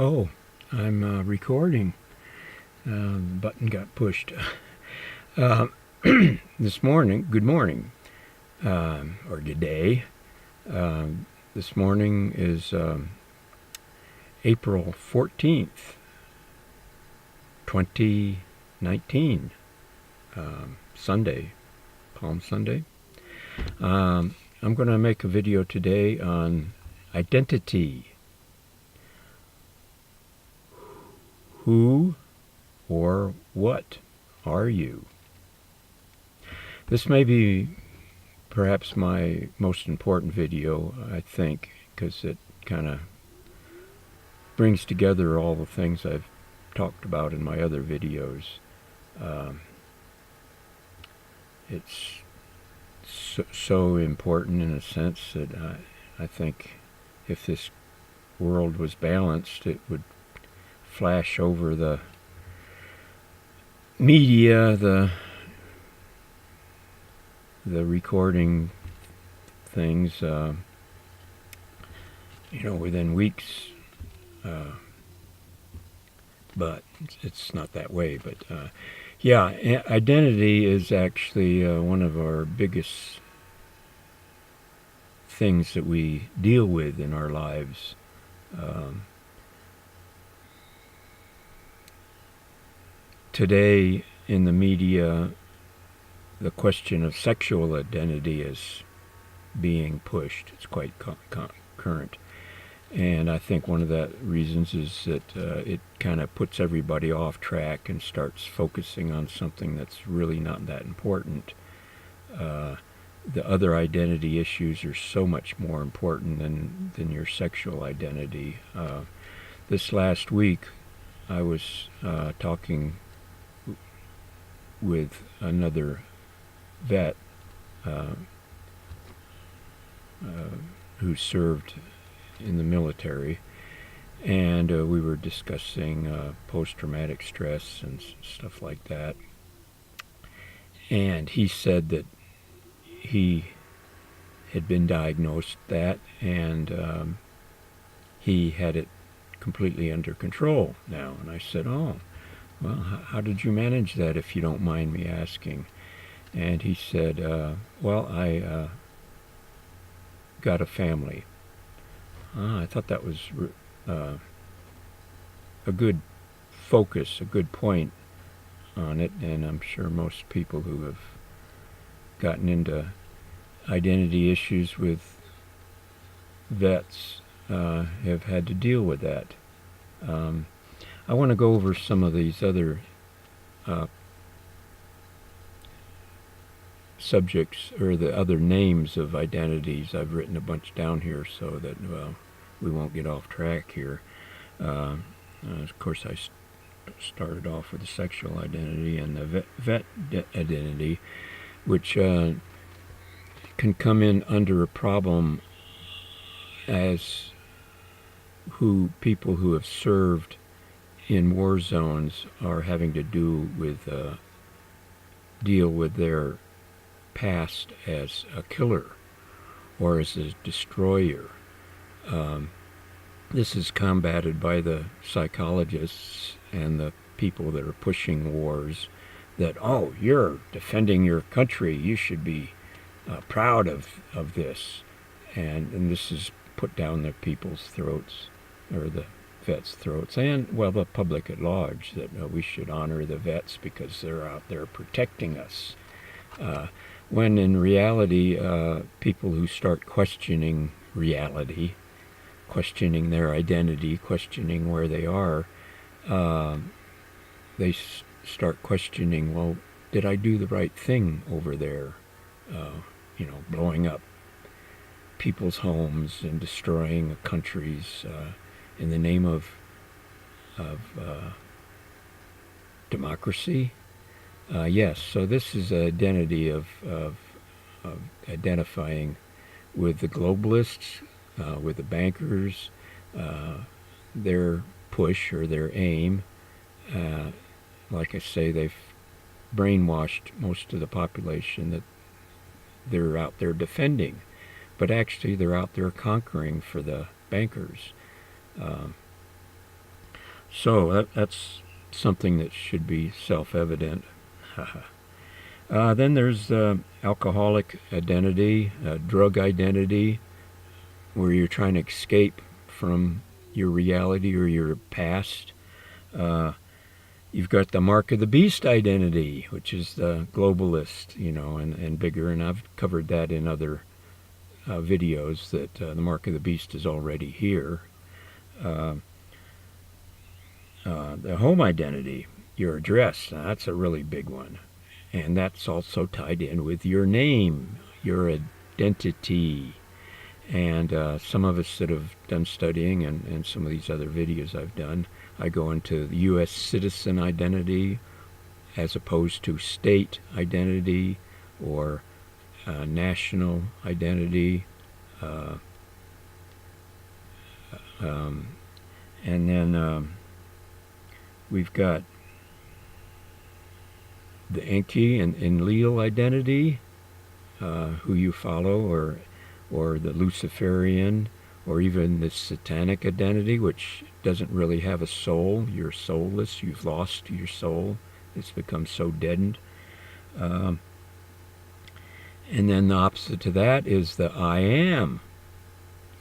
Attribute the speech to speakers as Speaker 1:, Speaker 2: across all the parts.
Speaker 1: Oh, I'm recording. The button got pushed. Uh, this morning, good morning, or good day. This morning is April 14th, 2019, Sunday, Palm Sunday. I'm going to make a video today on identity. Who or what are you? This may be perhaps my most important video, I think, because it kind of brings together all the things I've talked about in my other videos. It's so important in a sense that I think if this world was balanced, it would flash over the media, the recording things, within weeks. But it's not that way. But yeah, identity is actually one of our biggest things that we deal with in our lives. Today in the media, the question of sexual identity is being pushed. It's quite current. And I think one of the reasons is that it kind of puts everybody off track and starts focusing on something that's really not that important. The other identity issues are so much more important than your sexual identity. This last week, I was talking with another vet who served in the military, and we were discussing post-traumatic stress and stuff like that. And he said that he had been diagnosed that, and he had it completely under control now. And I said, oh, well, how did you manage that, if you don't mind me asking? And he said, well, I got a family. I thought that was a good focus, a good point on it, and I'm sure most people who have gotten into identity issues with vets have had to deal with that. I want to go over some of these other subjects, or the other names of identities. I've written a bunch down here so that we won't get off track here. Of course, I started off with the sexual identity and the vet identity, which can come in under a problem as people who have served in war zones are having to do with deal with their past as a killer or as a destroyer. This is combated by the psychologists and the people that are pushing wars, that, oh, you're defending your country, you should be proud of this. And this is put down the people's throats, or the vets' throats, and, well, the public at large, that we should honor the vets because they're out there protecting us. When in reality, people who start questioning reality, questioning their identity, questioning where they are, they start questioning, well, did I do the right thing over there? Blowing up people's homes and destroying countries in the name of democracy. Yes, so this is an identity of identifying with the globalists, with the bankers, their push or their aim. Like I say, they've brainwashed most of the population that they're out there defending, but actually they're out there conquering for the bankers. So that's something that should be self-evident. Then there's alcoholic identity, drug identity, where you're trying to escape from your reality or your past. You've got the mark of the beast identity, which is the globalist, and bigger, and I've covered that in other videos, that the mark of the beast is already here. The home identity, your address, now that's a really big one. And that's also tied in with your name, your identity. And some of us that have done studying, and some of these other videos I've done, I go into the U.S. citizen identity as opposed to state identity or national identity. And then we've got the Enki and Enlil identity, who you follow, or the Luciferian, or even the Satanic identity, which doesn't really have a soul. You're soulless. You've lost your soul. It's become so deadened. And then the opposite to that is the I am,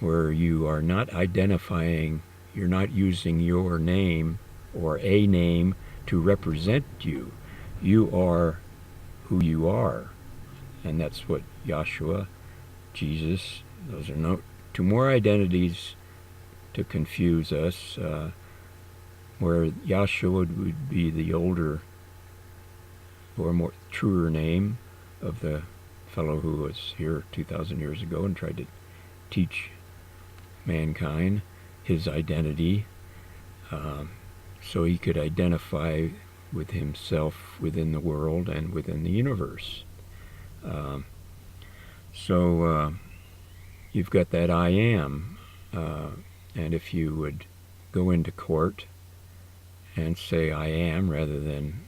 Speaker 1: where you are not identifying, you're not using your name or a name to represent you. You are who you are. And that's what Yahshua, Jesus, those are no two more identities to confuse us, where Yahshua would be the older or more truer name of the fellow who was here 2,000 years ago and tried to teach mankind his identity, so he could identify with himself within the world and within the universe. So you've got that I am, and if you would go into court and say I am rather than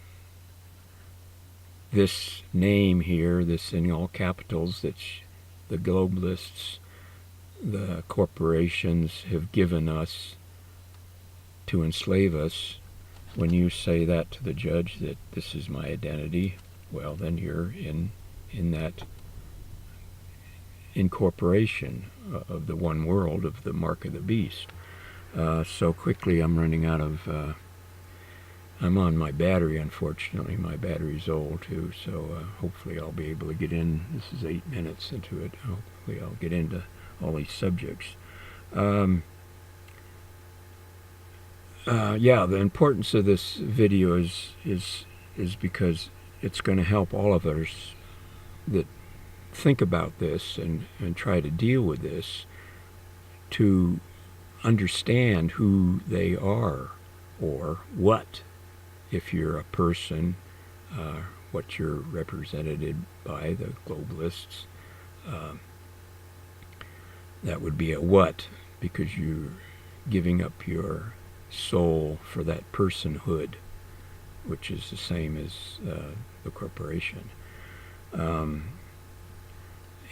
Speaker 1: this name here, this in all capitals, that the globalists, the corporations have given us to enslave us, when you say that to the judge, that this is my identity, well, then you're in that incorporation of the one world, of the mark of the beast. So quickly I'm running out of, I'm on my battery, unfortunately. My battery's old too, so hopefully I'll be able to get in. This is 8 minutes into it. Hopefully I'll get into all these subjects. Yeah, the importance of this video is because it's going to help all of us that think about this and try to deal with this, to understand who they are, or what, if you're a person, what you're represented by the globalists. That would be a what, because you're giving up your soul for that personhood, which is the same as the corporation.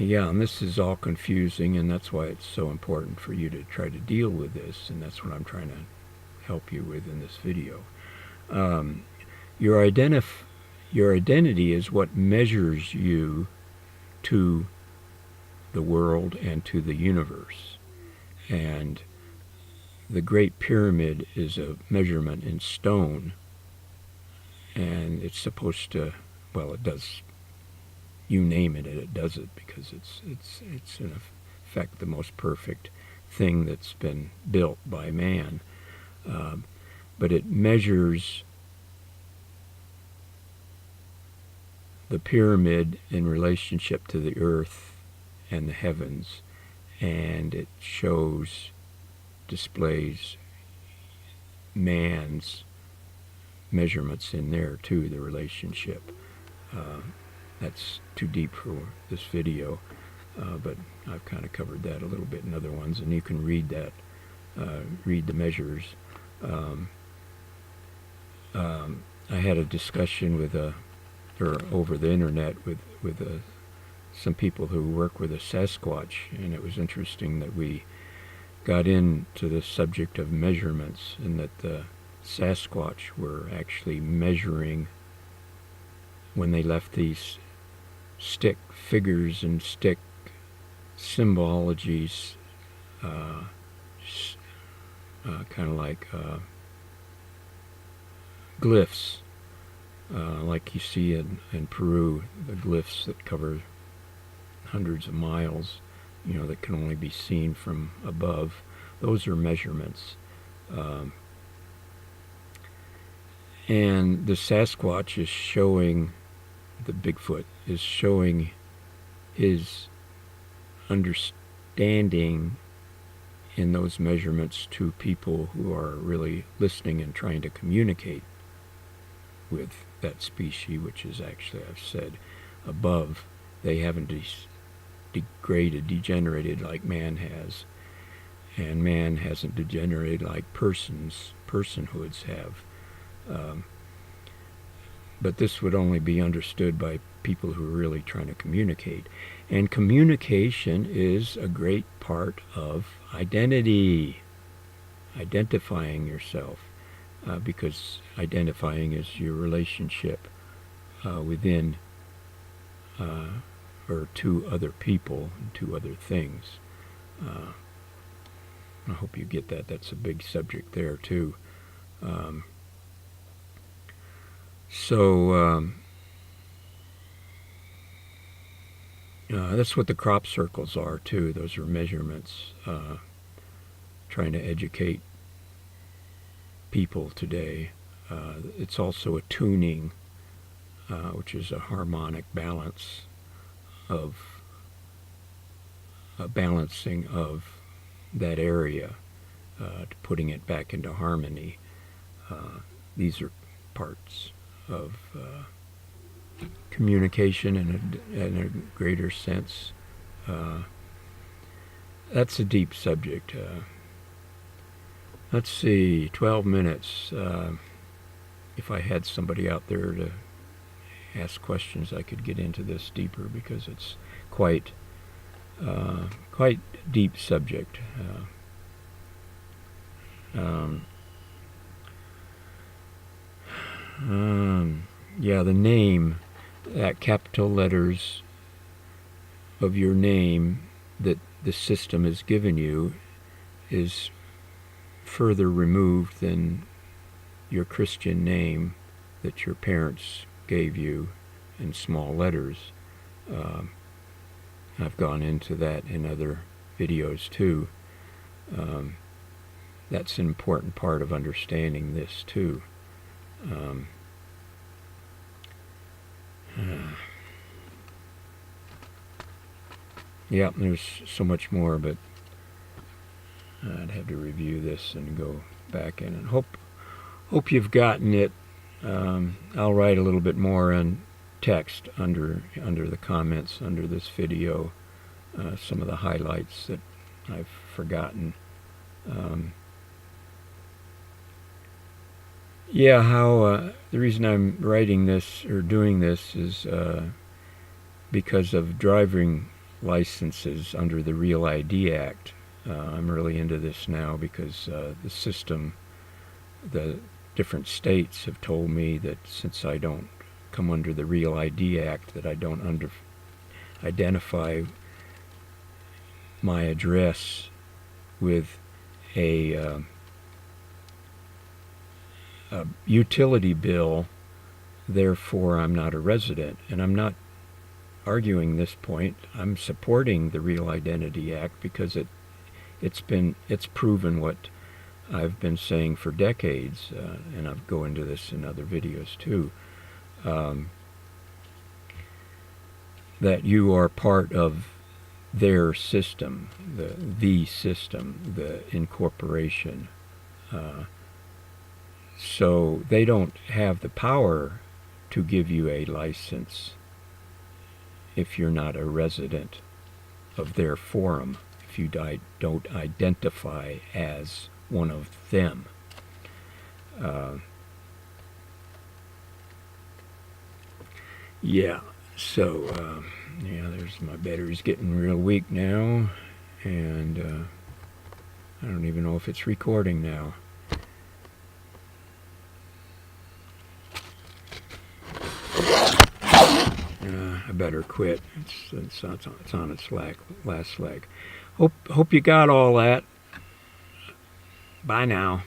Speaker 1: Yeah, and this is all confusing, and that's why it's so important for you to try to deal with this, and that's what I'm trying to help you with in this video. Your identity is what measures you to the world and to the universe. And the Great Pyramid is a measurement in stone, and it's supposed to, well, it does, you name it, and it does it, because it's in effect the most perfect thing that's been built by man. But it measures the pyramid in relationship to the earth and the heavens, and it displays man's measurements in there too, the relationship. That's too deep for this video, but I've kind of covered that a little bit in other ones, and you can read that, read the measures. I had a discussion with over the internet with some people who work with a Sasquatch, and it was interesting that we got into the subject of measurements, and that the Sasquatch were actually measuring when they left these stick figures and stick symbologies, kind of like glyphs, like you see in Peru, the glyphs that cover hundreds of miles, that can only be seen from above. Those are measurements. And the Sasquatch is showing, the Bigfoot is showing his understanding in those measurements to people who are really listening and trying to communicate with that species, which is actually, I've said, above. They haven't degenerated like man has, and man hasn't degenerated like personhoods have. But this would only be understood by people who are really trying to communicate. And communication is a great part of identity, identifying yourself, because identifying is your relationship within or to other people and to other things. I hope you get that. That's a big subject there too. That's what the crop circles are too. Those are measurements, trying to educate people today. It's also a tuning, which is a harmonic balance of a balancing of that area, to putting it back into harmony. These are parts of communication in a greater sense. That's a deep subject. Let's see, 12 minutes. If I had somebody out there to ask questions, I could get into this deeper, because it's quite deep subject. Yeah, the name, that capital letters of your name that the system has given you is further removed than your Christian name that your parents gave you in small letters. I've gone into that in other videos too. That's an important part of understanding this too. Yeah, there's so much more, but I'd have to review this and go back in, and hope you've gotten it. I'll write a little bit more on text under the comments under this video, some of the highlights that I've forgotten. The reason I'm writing this or doing this is because of driving licenses under the Real ID Act. I'm really into this now because the system, the different states have told me that since I don't come under the Real ID Act, that I don't identify my address with a utility bill, therefore I'm not a resident. And I'm not arguing this point. I'm supporting the Real Identity Act because it's proven what I've been saying for decades, and I'll go into this in other videos too, that you are part of their system, the system, the incorporation. So they don't have the power to give you a license if you're not a resident of their forum, if you don't identify as one of them. There's my battery's getting real weak now, and I don't even know if it's recording now. I better quit. It's on its last leg. Hope you got all that. Bye now.